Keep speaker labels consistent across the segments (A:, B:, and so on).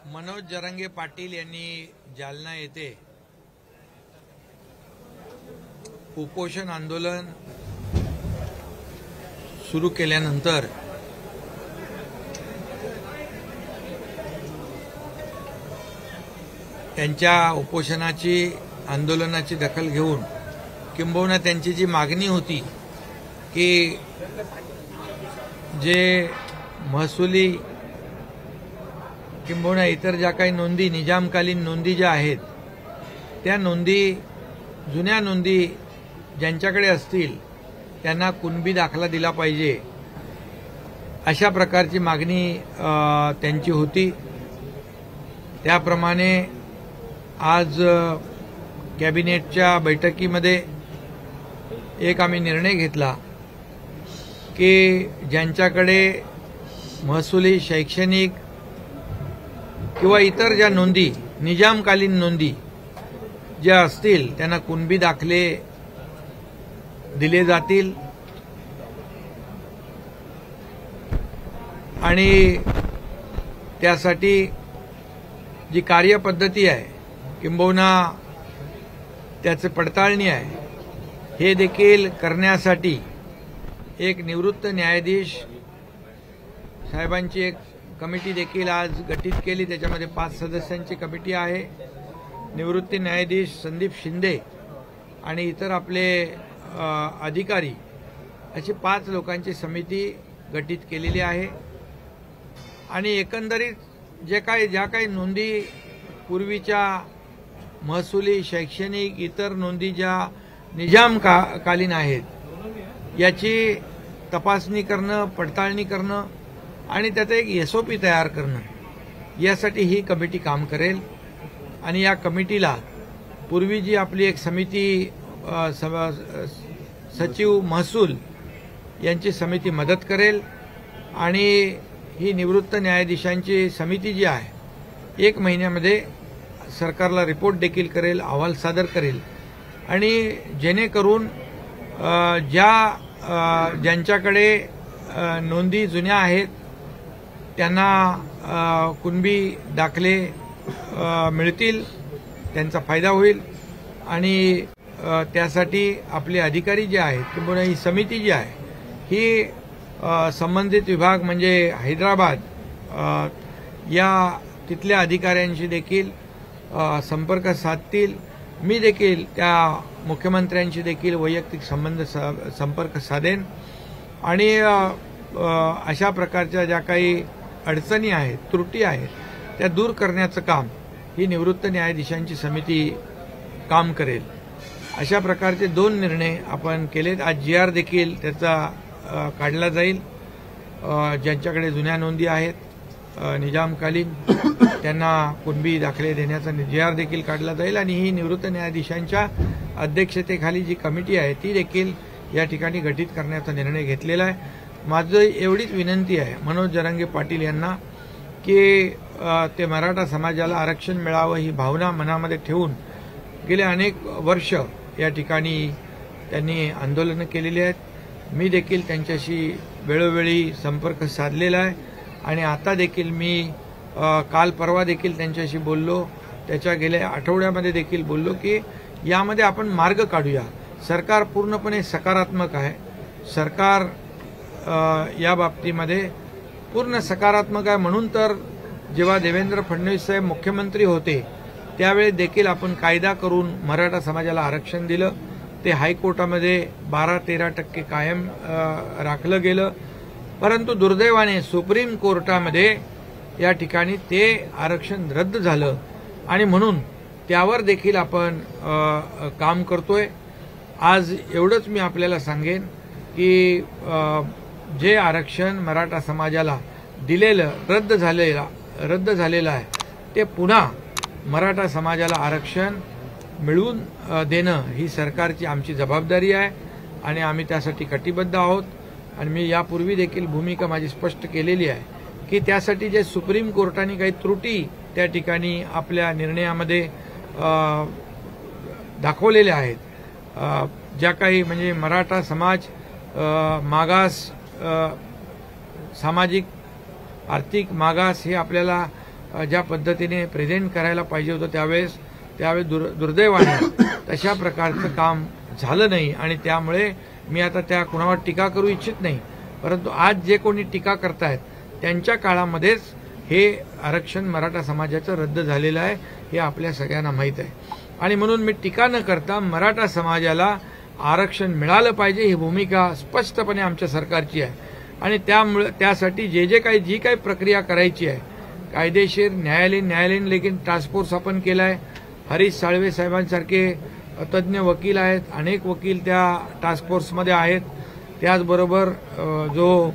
A: मनोज जरांगे पाटील यांनी जालना येथे उपोषण आंदोलन सुरू केल्यानंतर त्यांच्या उपोषणाची आंदोलनाची दखल घेऊन किंबहुना त्यांची जी मागणी होती की जे महसुली किंबहुना इतर ज्या काही नोंदी निजामकालीन नोंदी ज्या आहेत त्या नोंदी जुन्या नोंदी ज्यांच्याकडे असतील त्यांना कुणबी दाखला दिला पाहिजे अशा प्रकारची मागणी त्यांची होती। त्याप्रमाणे आज कॅबिनेटच्या बैठकीमध्ये एक आम्ही निर्णय घेतला की ज्यांच्याकडे महसुली शैक्षणिक किंवा इतर ज्या नोंदी निजामकालीन नोंदी ज्या असतील त्यांना कुणबी दाखले दिले जातील आणि त्यासाठी जी कार्यपद्धती आहे किंबहुना त्याची पडताळणी आहे हे देखील करण्यासाठी एक निवृत्त न्यायाधीश साहेबांची एक कमिटी देखील आज गठीत केली। त्याच्यामध्ये 5 सदस्यांची कमिटी आहे। निवृत्त न्यायाधीश संदीप शिंदे आणि इतर आपले अधिकारी अशी 5 लोकांची समिती गठीत केलेली आहे आणि एकंदरीत ज्या काही नोंदी पूर्वीच्या महसुली शैक्षणिक इतर नोंदी ज्या निजामकालीन आहेत याची तपासणी करणं पडताळणी करणं आणि त्याचा एक एसओपी तयार करणं यासाठी ही कमिटी काम करेल आणि या कमिटीला पूर्वी जी आपली एक समिती सचिव महसूल यांची समिती मदत करेल आणि ही निवृत्त न्यायाधीशांची समिती जी आहे 1 महिन्यामध्ये सरकारला रिपोर्ट देखील करेल अहवाल सादर करेल आणि जेणेकरून ज्यांच्याकडे नोंदी जुन्या आहेत त्यांना कुणबी दाखले मिळतील त्यांचा फायदा होईल आणि त्यासाठी आपले अधिकारी जे आहेत किंवा ही समिती जी आहे ही संबंधित विभाग म्हणजे हैदराबाद या तिथल्या अधिकाऱ्यांशी देखील संपर्क साधतील। मी देखील त्या मुख्यमंत्र्यांशी देखील वैयक्तिक संपर्क साधेन आणि अशा प्रकारच्या ज्या काही अडचणी आहेत त्रुटी आहेत त्या दूर करण्याचं काम ही निवृत्त न्यायाधीशांची समिती काम करेल। अशा प्रकारचे 2 निर्णय आपण केलेत। आज GR देखील त्याचा काढला जाईल। ज्यांच्याकडे जुन्या नोंदी आहेत निजामकालीन त्यांना कुणबी दाखले देण्याचा GR देखील काढला जाईल आणि ही निवृत्त न्यायाधीशांच्या अध्यक्षतेखाली जी कमिटी आहे ती देखील या ठिकाणी गठीत करण्याचा निर्णय घेतलेला आहे। माझं एवढीच विनंती आहे मनोज जरांगे पाटील यांना की ते मराठा समाजाला आरक्षण मिळावं ही भावना मनामध्ये ठेवून गेले अनेक वर्ष या ठिकाणी त्यांनी आंदोलनं केलेली आहेत। मी देखील त्यांच्याशी वेळोवेळी संपर्क साधलेला आहे आणि आता देखील मी काल परवा देखील त्यांच्याशी बोललो। त्याच्या गेल्या आठवड्यामध्ये देखील बोललो की यामध्ये आपण मार्ग काढूया। सरकार पूर्णपणे सकारात्मक आहे। सरकार या बाबतीमध्ये पूर्ण सकारात्मक आहे। म्हणून तर जेव्हा देवेंद्र फडणवीस साहेब मुख्यमंत्री होते त्यावेळी देखील आपण कायदा करून मराठा समाजाला आरक्षण दिलं। ते हायकोर्टामध्ये 12-13% कायम राखलं गेलं, परंतु दुर्दैवाने सुप्रीम कोर्टामध्ये या ठिकाणी ते आरक्षण रद्द झालं आणि म्हणून त्यावर देखील आपण काम करतोय। आज एवढंच मी आपल्याला सांगेन की जे आरक्षण मराठा समाजाला दिलेलं रद्द झालेलं आहे ते पुन्हा मराठा समाजाला आरक्षण मिळवून देणं ही सरकारची आमची जबाबदारी आहे आणि आम्ही त्यासाठी कटिबद्ध आहोत। आणि मी यापूर्वी देखील भूमिका माझी स्पष्ट केलेली आहे की त्यासाठी जे सुप्रीम कोर्टाने काही त्रुटी त्या ठिकाणी आपल्या निर्णयामध्ये दाखवलेल्या आहेत, ज्या काही म्हणजे मराठा समाज मागास सामाजिक आर्थिक मागास हे आपल्याला ज्या पद्धतीने प्रेझेंट करायला पाहिजे होतं त्यावेळेस दुर्दैवाने तशा प्रकारचं काम झालं नाही आणि त्यामुळे मी आता त्या कुणावर टीका करू इच्छित नाही, परंतु आज जे कोणी टीका करतायत त्यांच्या काळामध्येच हे आरक्षण मराठा समाजाचं रद्द झालेलं आहे हे आपल्या सगळ्यांना माहीत आहे आणि म्हणून मी टीका न करता मराठा समाजाला आरक्षण मिळालं पाहिजे ही भूमिका स्पष्टपणे आमच्या सरकारची आहे आणि त्यासाठी जी काही प्रक्रिया करायची आहे कायदेशीर न्यायालयीन लेखीन टास्क फोर्स आपण केला आहे. हरीश साळवे साहेबांसारखे तज्ज्ञ वकील आहेत, अनेक वकील त्या टास्क फोर्समध्ये आहेत. त्याचबरोबर जो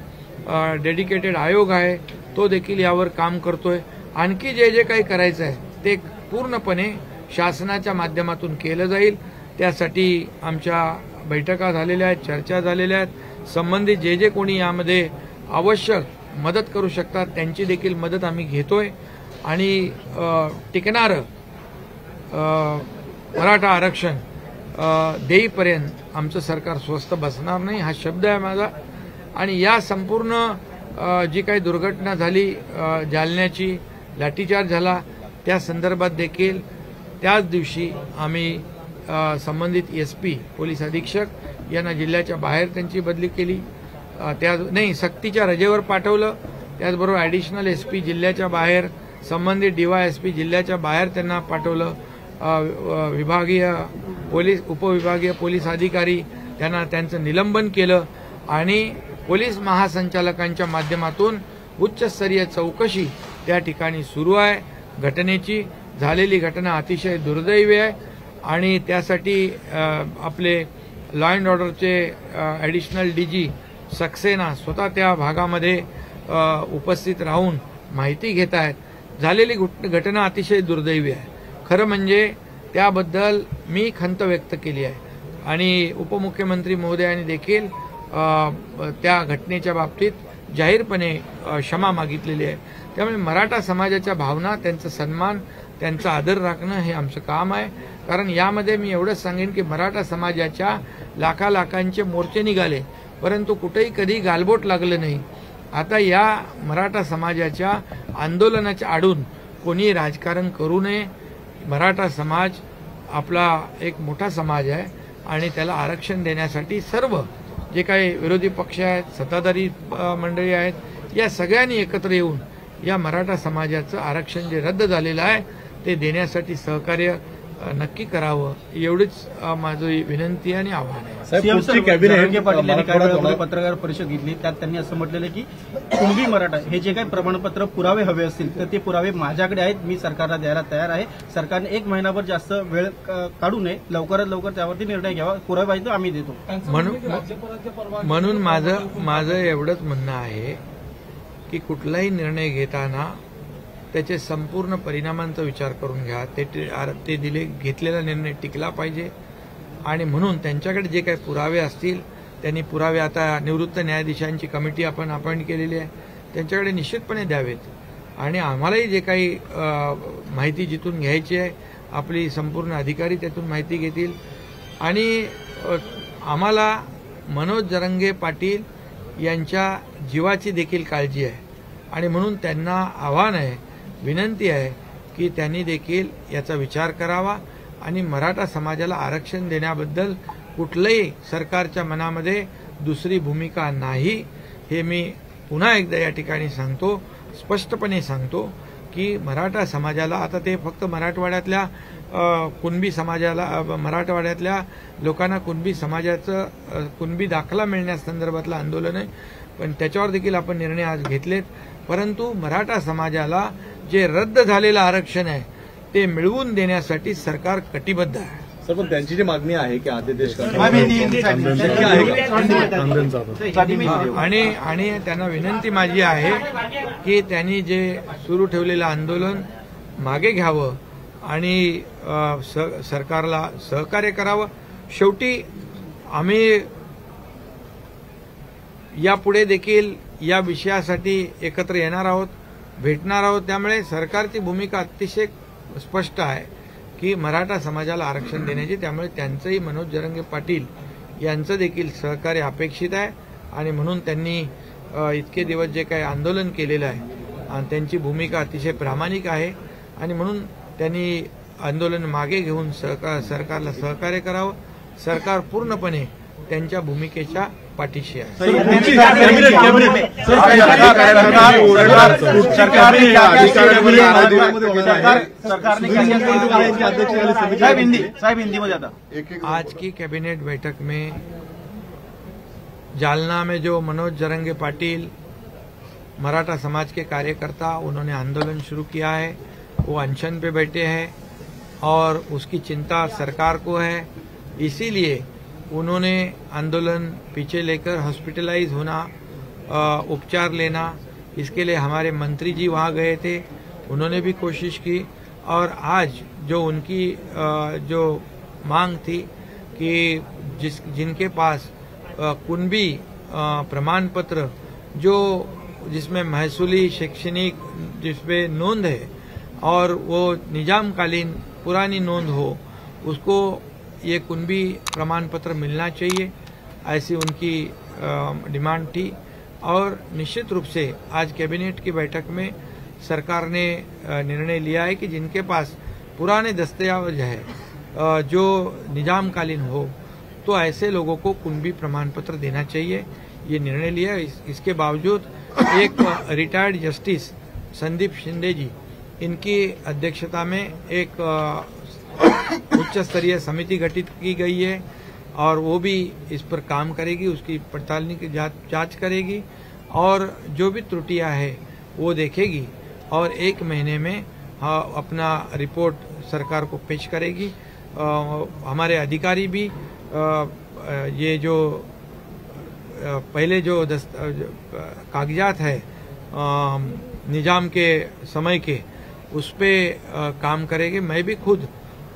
A: डेडिकेटेड आयोग आहे तो देखील यावर काम करतोय. आणखी जे काही करायचं आहे ते पूर्णपणे शासनाच्या माध्यमातून केलं जाईल. त्यासाठी आमच्या बैठका झालेल्या आहेत, चर्चा झालेल्या आहेत. संबंधित जे कोणी यामध्ये आवश्यक मदत करू शकतात त्यांची देखील मदत आम्ही घेतोय आणि टिकणारं मराठा आरक्षण देईपर्यंत आमचं सरकार स्वस्थ बसणार नाही हा शब्द आहे माझा. आणि या संपूर्ण जी काही दुर्घटना झाली जालन्याची लाठीचार्ज झाला त्या संदर्भात देखील त्याच दिवशी आम्ही संबंधित SP पोलीस अधीक्षक यांना जिल्ह्याच्या बाहेर त्यांची बदली केली. सक्तीच्या रजेवर पाठवलं. त्याचबरोबर ॲडिशनल SP जिल्ह्याच्या बाहेर, संबंधित DYSP जिल्ह्याच्या बाहेर त्यांना पाठवलं. विभागीय पोलीस उपविभागीय पोलीस अधिकारी त्यांना त्यांचं निलंबन केलं आणि पोलीस महासंचालकांच्या माध्यमातून उच्चस्तरीय चौकशी त्या ठिकाणी सुरू आहे. घटनेची झालेली घटना अतिशय दुर्दैवी आहे आणि त्यासाठी आपले लॉ अँड ऑर्डरचे ॲडिशनल DG सक्सेना स्वतः त्या भागामध्ये उपस्थित राहून माहिती घेत आहेत. झालेली घटना अतिशय दुर्दैवी आहे. खरं म्हणजे त्याबद्दल मी खंत व्यक्त केली आहे आणि उपमुख्यमंत्री महोदयांनी देखील त्या घटनेच्या बाबतीत जाहीरपणे क्षमा मागितलेली आहे. त्यामुळे मराठा समाजाच्या भावना, त्यांचा सन्मान, त्यांचा आदर राखणं हे आमचं काम आहे. कारण यामध्ये मी एवढंच सांगेन की मराठा समाजाच्या लाखांचे मोर्चे निघाले परंतु कुठेही कधी गालबोट लागलं नाही. आता या मराठा समाजाच्या आंदोलनाच्या आडून कोणी राजकारण करू नये. मराठा समाज आपला एक मोठा समाज आहे आणि त्याला आरक्षण देण्यासाठी सर्व जे काही विरोधी पक्ष आहेत, सत्ताधारी मंडळी आहेत, या सगळ्यांनी एकत्र येऊन या मराठा समाजाचं आरक्षण जे रद्द झालेलं आहे ते देण्यासाठी सहकार्य नक्की करावं एवढीच माझी विनंती आणि आव्हान आहे.
B: पाटील यांनी पत्रकार परिषद घेतली त्यात त्यांनी असं म्हटलेलं की कुणबी मराठा हे जे काही प्रमाणपत्र पुरावे हवे असतील तर ते पुरावे माझ्याकडे आहेत, मी सरकारला द्यायला तयार आहे. सरकारने 1 महिनाभर जास्त वेळ काढू नये, लवकरात लवकर त्यावरती निर्णय घ्यावा. पुरावे पाहिजे आम्ही देतो.
A: म्हणून माझं एवढंच म्हणणं आहे की कुठलाही निर्णय घेताना त्याचे संपूर्ण परिणामांचा विचार करून घ्या. ते घेतलेला निर्णय टिकला पाहिजे आणि म्हणून त्यांच्याकडे जे काही पुरावे असतील त्यांनी पुरावे आता निवृत्त न्यायाधीशांची कमिटी आपण अपॉइंट केलेली आहे त्यांच्याकडे निश्चितपणे द्यावेत आणि आम्हालाही जे काही माहिती जिथून घ्यायची आहे आपली संपूर्ण अधिकारी त्यातून माहिती घेतील. आणि आम्हाला मनोज जरांगे पाटील यांच्या जीवाची देखील काळजी आहे आणि म्हणून त्यांना आव्हान आहे, विनंती आहे की त्यांनी देखील याचा विचार करावा आणि मराठा समाजाला आरक्षण देण्याबद्दल कुठलंही सरकारच्या मनामध्ये दुसरी भूमिका नाही हे मी पुन्हा एकदा या ठिकाणी सांगतो, स्पष्टपणे सांगतो की मराठा समाजाला आता ते फक्त मराठवाड्यातल्या कुणबी समाजाला, मराठवाड्यातल्या लोकांना कुणबी समाजाचं कुणबी दाखला मिळण्यासंदर्भातलं आंदोलन आहे पण त्याच्यावर देखील आपण निर्णय आज घेतलेत. परंतु मराठा समाजाला जे रद्द झालेलं आरक्षण आहे ते मिळवून देण्यासाठी सरकार कटिबद्ध आहे.
C: सर पण त्यांची जी मागणी आहे की आदेश
A: आणि त्यांना विनंती माझी आहे की त्यांनी जे सुरू ठेवलेलं आंदोलन मागे घ्यावं आणि सरकारला सहकार्य करावं. शेवटी आम्ही यापुढे देखील या विषयासाठी एकत्र येणार आहोत, भेटणार आहोत. त्यामुळे सरकारची भूमिका अतिशय स्पष्ट आहे की मराठा समाजाला आरक्षण देण्याची. त्यामुळे त्यांचंही मनोज जरांगे पाटील यांचं देखील सहकार्य अपेक्षित आहे आणि म्हणून त्यांनी इतके दिवस जे काही आंदोलन केलेलं आहे आणि त्यांची भूमिका अतिशय प्रामाणिक आहे आणि म्हणून त्यांनी आंदोलन मागे घेऊन सरकारला सहकार्य करावं. सरकार पूर्णपणे त्यांच्या भूमिकेच्या पाठीशी आहे. आज की कैबिनेट बैठक में जालना में जो मनोज जरंगे पाटिल मराठा समाज के कार्यकर्ता उन्होंने आंदोलन शुरू किया है, वो अनशन पे बैठे हैं और उसकी चिंता सरकार को है. इसीलिए उन्होंने आंदोलन पीछे लेकर हॉस्पिटलाइज होना, उपचार लेना, इसके लिए हमारे मंत्री जी वहां गए थे, उन्होंने भी कोशिश की. और आज जो उनकी जो मांग थी कि जिनके पास कुनबी प्रमाण पत्र जिसमें महसूली शैक्षणिक जिसपे नोंद है और वो निजामकालीन पुरानी नोंद हो, उसको ये कुनबी प्रमाण पत्र मिलना चाहिए, ऐसी उनकी डिमांड थी. और निश्चित रूप से आज कैबिनेट की बैठक में सरकार ने निर्णय लिया है कि जिनके पास पुराने दस्तावेज है जो निजामकालीन हो, तो ऐसे लोगों को कुनबी प्रमाण पत्र देना चाहिए, ये निर्णय लिया. इसके बावजूद एक रिटायर्ड जस्टिस संदीप शिंदे जी, इनकी अध्यक्षता में एक उच्च स्तरीय समिति गठित की गई है और वो भी इस पर काम करेगी, उसकी पड़ताल की जांच करेगी और जो भी त्रुटियां हैं वो देखेगी और 1 महीने में अपना रिपोर्ट सरकार को पेश करेगी. हमारे अधिकारी भी ये जो पहले जो कागजात है निजाम के समय के, उस पे काम करेंगे. मैं भी खुद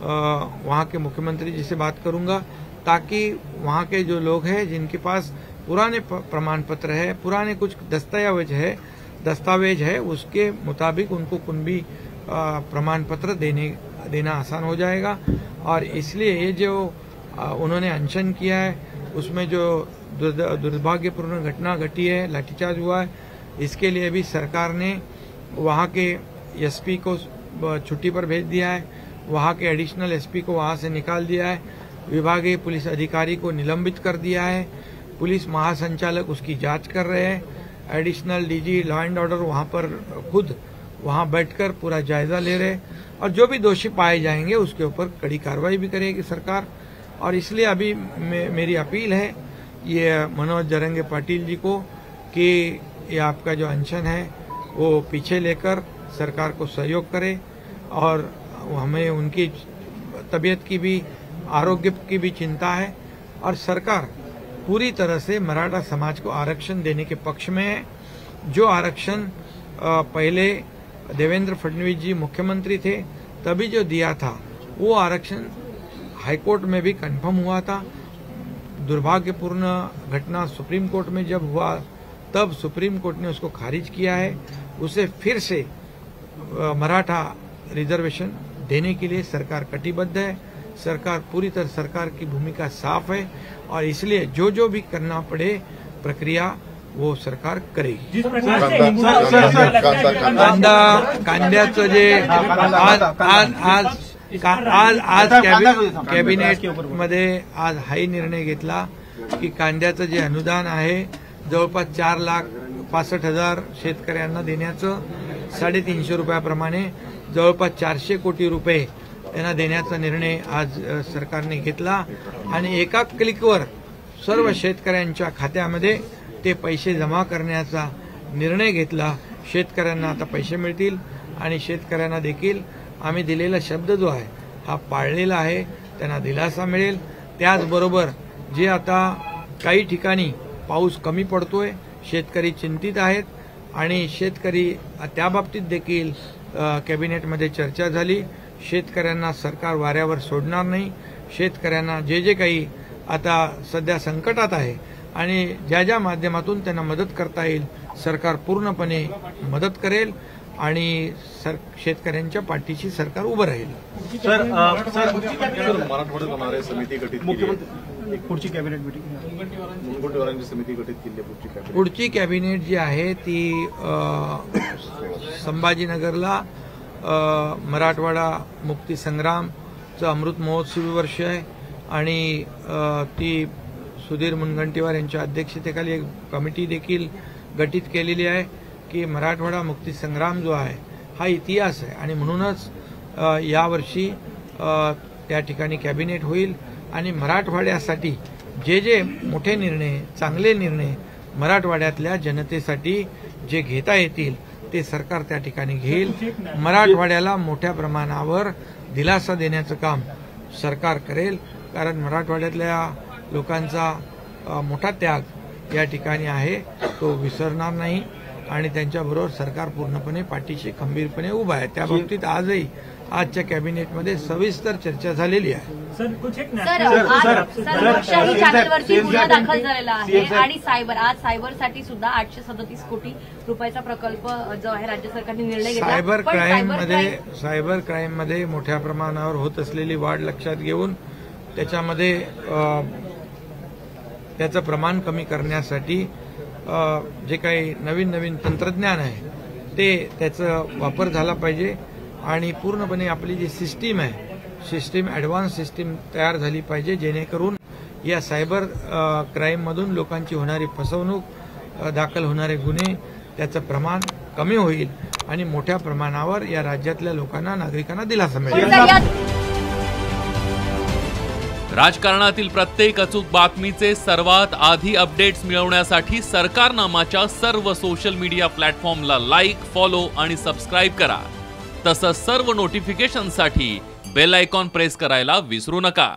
A: वहाँ के मुख्यमंत्री जी से बात करूंगा ताकि वहाँ के जो लोग हैं जिनके पास पुराने प्रमाण पत्र है, पुराने कुछ दस्तावेज है, उसके मुताबिक उनको कुनबी प्रमाण पत्र देना आसान हो जाएगा. और इसलिए ये जो उन्होंने अनशन किया है उसमें जो दुर्भाग्यपूर्ण घटना घटी है, लाठीचार्ज हुआ है, इसके लिए भी सरकार ने वहाँ के एसपी को छुट्टी पर भेज दिया है, वहाँ के एडिशनल एसपी को वहाँ से निकाल दिया है, विभागीय पुलिस अधिकारी को निलंबित कर दिया है, पुलिस महासंचालक उसकी जांच कर रहे हैं, एडिशनल डीजी लॉ एंड ऑर्डर वहाँ पर खुद वहाँ बैठकर पूरा जायजा ले रहे हैं और जो भी दोषी पाए जाएंगे उसके ऊपर कड़ी कार्रवाई भी करेगी सरकार. और इसलिए अभी मेरी अपील है ये मनोज जरंगे पाटिल जी को कि ये आपका जो अनशन है वो पीछे लेकर सरकार को सहयोग करे और हमें उनकी तबीयत की भी, आरोग्य की भी चिंता है और सरकार पूरी तरह से मराठा समाज को आरक्षण देने के पक्ष में है. जो आरक्षण पहले देवेंद्र फडणवीस जी मुख्यमंत्री थे तभी जो दिया था वो आरक्षण हाईकोर्ट में भी कंफर्म हुआ था. दुर्भाग्यपूर्ण घटना सुप्रीम कोर्ट में जब हुआ तब सुप्रीम कोर्ट ने उसको खारिज किया है. उसे फिर से मराठा रिजर्वेशन देने के लिए सरकार कटिबद्ध है. सरकार पूरी तरह, सरकार की भूमिका साफ है और इसलिए जो भी करना पड़े प्रक्रिया वो सरकार करेगी. कांद्याचं जे आज कॅबिनेट मध्ये आज हाही निर्णय घेतला की कांद्याचं जे अनुदान आहे जवळपास 4,65,000 शेतकऱ्यांना देण्याचं, 350 रुपयाप्रमाणे जवळपास 400 कोटी रुपये त्यांना देण्याचा निर्णय आज सरकारने घेतला आणि एका क्लिकवर सर्व शेतकऱ्यांच्या खात्यामध्ये ते पैसे जमा करण्याचा निर्णय घेतला. शेतकऱ्यांना आता पैसे मिळतील आणि शेतकऱ्यांना देखील आम्ही दिलेला शब्द जो आहे हा पाळलेला आहे, त्यांना दिलासा मिळेल. त्याचबरोबर जे आता काही ठिकाणी पाऊस कमी पडतोय, शेतकरी चिंतित आहेत आणि शेतकरी त्याबाबतीत देखील कॅबिनेटमध्ये चर्चा झाली. शेतकऱ्यांना सरकार वाऱ्यावर सोडणार नाही. शेतकऱ्यांना जे काही आता सध्या संकटात आहे आणि ज्या माध्यमातून त्यांना मदत करता येईल सरकार पूर्णपणे मदत करेल आणि शेतकऱ्यांच्या पाठीशी सरकार उभं राहील.
C: मराठवाड्यात होणारे समिती गठीत
B: पुढची कॅबिनेट मिटिंग
C: मुनगंटीवारांची समिती गठीत केली पुढची कॅबिनेट.
A: पुढची कॅबिनेट जी आहे ती संभाजीनगरला मराठवाडा मुक्ती संग्रामचं अमृत महोत्सवी वर्ष आहे आणि ती सुधीर मुनगंटीवार यांच्या अध्यक्षतेखाली एक कमिटी देखील गठीत केलेली आहे की मराठवाडा मुक्ती संग्राम जो आहे हा इतिहास आहे आणि म्हणूनच यावर्षी त्या ठिकाणी कॅबिनेट होईल आणि मराठवाड्यासाठी जे जे मोठे निर्णय चांगले निर्णय मराठवाड्यातल्या जनतेसाठी जे घेता येतील ते सरकार त्या ठिकाणी घेईल. मराठवाड्याला मोठ्या प्रमाणावर दिलासा देण्याचं काम सरकार करेल कारण मराठवाड्यातल्या लोकांचा मोठा त्याग या ठिकाणी आहे तो विसरणार नाही आणि त्यांच्याबरोबर सरकार पूर्णपणे पाठीशी खंबीरपणे उभा आहे. त्या बाबतीत आजही आजच्या कॅबिनेटमध्ये सविस्तर चर्चा झालेली आहे.
D: लोकशाही चॅनलवरती गुन्हा दाखल झालेला आहे आणि सायबरसाठी सुद्धा 837 कोटी रुपयाचा प्रकल्प जो आहे राज्य सरकारने निर्णय घेतला.
A: सायबर क्राईममध्ये मोठ्या प्रमाणावर होत असलेली वाढ लक्षात घेऊन त्याच्यामध्ये त्याचं प्रमाण कमी करण्यासाठी जे काही नवीन तंत्रज्ञान आहे ते त्याचा वापर झाला पाहिजे आणि पूर्णपणे आपली जी सिस्टीम आहे ॲडव्हान्स सिस्टीम तयार झाली पाहिजे जेणेकरून या सायबर क्राईममधून लोकांची होणारी फसवणूक दाखल होणारे गुन्हे त्याचं प्रमाण कमी होईल आणि मोठ्या प्रमाणावर या राज्यातल्या लोकांना नागरिकांना दिलासा मिळेल.
E: राजकारणातील प्रत्येक अचूक बातमीचे सर्वात आधी अपडेट्स मिळवण्यासाठी सरकारनामाच्या सर्व सोशल मीडिया प्लॅटफॉर्मला लाईक, फॉलो आणि सबस्क्राईब करा. तसंच सर्व नोटिफिकेशनसाठी बेल आयकॉन प्रेस करायला विसरू नका.